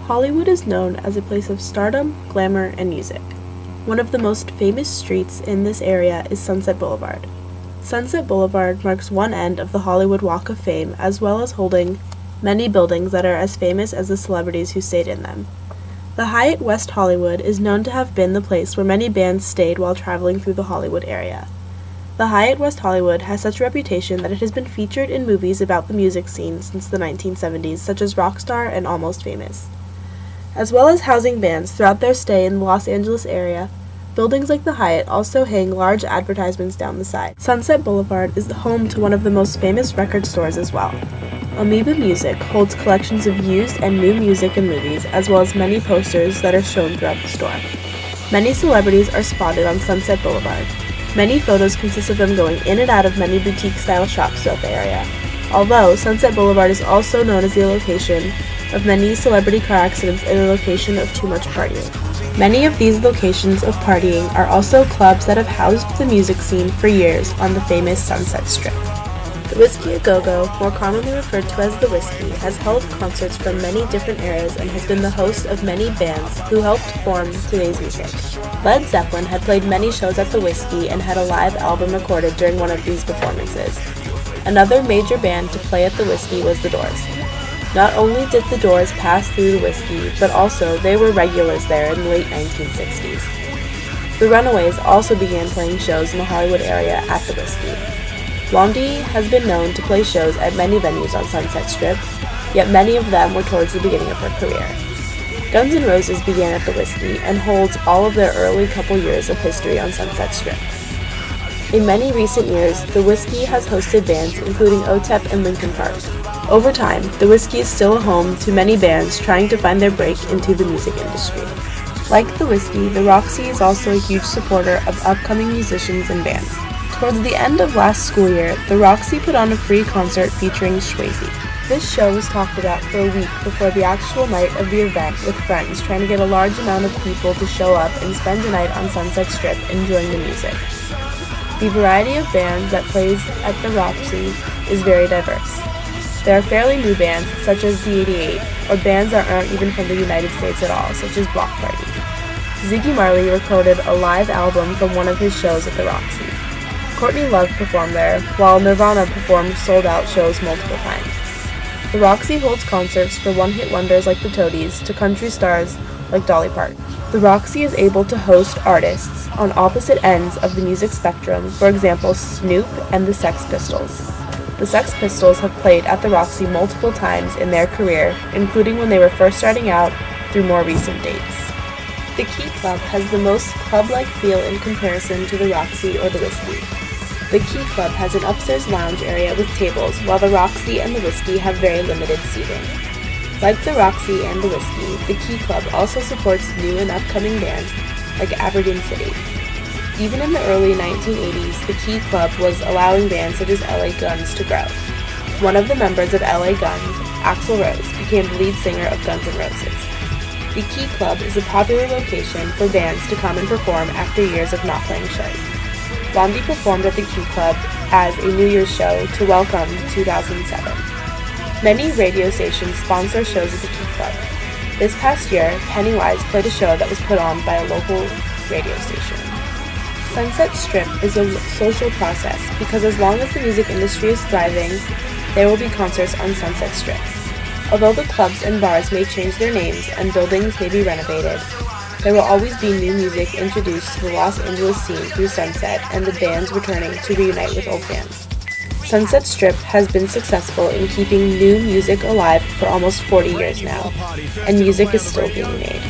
Hollywood is known as a place of stardom, glamour, and music. One of the most famous streets in this area is Sunset Boulevard. Sunset Boulevard marks one end of the Hollywood Walk of Fame, as well as holding many buildings that are as famous as the celebrities who stayed in them. The Hyatt West Hollywood is known to have been the place where many bands stayed while traveling through the Hollywood area. The Hyatt West Hollywood has such a reputation that it has been featured in movies about the music scene since the 1970s, such as Rockstar and Almost Famous. As well as housing bands throughout their stay in the Los Angeles area, buildings like the Hyatt also hang large advertisements down the side. Sunset Boulevard is the home to one of the most famous record stores as well. Amoeba Music holds collections of used and new music and movies, as well as many posters that are shown throughout the store. Many celebrities are spotted on Sunset Boulevard. Many photos consist of them going in and out of many boutique-style shops throughout the area. Although, Sunset Boulevard is also known as the location of many celebrity car accidents and a location of too much partying. Many of these locations of partying are also clubs that have housed the music scene for years on the famous Sunset Strip. The Whisky A Go-Go, more commonly referred to as The Whisky, has held concerts from many different eras and has been the host of many bands who helped form today's music. Led Zeppelin had played many shows at The Whisky and had a live album recorded during one of these performances. Another major band to play at The Whisky was The Doors. Not only did The Doors pass through The Whisky, but also they were regulars there in the late 1960s. The Runaways also began playing shows in the Hollywood area at The Whisky. Blondie has been known to play shows at many venues on Sunset Strip, yet many of them were towards the beginning of her career. Guns N' Roses began at The Whisky and holds all of their early couple years of history on Sunset Strip. In many recent years, The Whisky has hosted bands including OTEP and Linkin Park. Over time, The Whisky is still a home to many bands trying to find their break into the music industry. Like The Whisky, the Roxy is also a huge supporter of upcoming musicians and bands. Towards the end of last school year, the Roxy put on a free concert featuring Swayze. This show was talked about for a week before the actual night of the event, with friends trying to get a large amount of people to show up and spend a night on Sunset Strip enjoying the music. The variety of bands that plays at the Roxy is very diverse. There are fairly new bands, such as the 88, or bands that aren't even from the United States at all, such as Block Party. Ziggy Marley recorded a live album from one of his shows at the Roxy. Courtney Love performed there, while Nirvana performed sold-out shows multiple times. The Roxy holds concerts for one-hit wonders like the Toadies to country stars like Dolly Parton. The Roxy is able to host artists on opposite ends of the music spectrum, for example, Snoop and the Sex Pistols. The Sex Pistols have played at the Roxy multiple times in their career, including when they were first starting out through more recent dates. The Key Club has the most club-like feel in comparison to the Roxy or the Whisky. The Key Club has an upstairs lounge area with tables, while the Roxy and the Whisky have very limited seating. Like the Roxy and the Whisky, the Key Club also supports new and upcoming bands like Aberdeen City. Even in the early 1980s, the Key Club was allowing bands such as LA Guns to grow. One of the members of LA Guns, Axl Rose, became the lead singer of Guns N' Roses. The Key Club is a popular location for bands to come and perform after years of not playing shows. Blondie performed at the Key Club as a New Year's show to welcome 2007. Many radio stations sponsor shows at the Key Club. This past year, Pennywise played a show that was put on by a local radio station. Sunset Strip is a social process because as long as the music industry is thriving, there will be concerts on Sunset Strip. Although the clubs and bars may change their names and buildings may be renovated, there will always be new music introduced to the Los Angeles scene through Sunset and the bands returning to reunite with old fans. Sunset Strip has been successful in keeping new music alive for almost 40 years now, and music is still being made.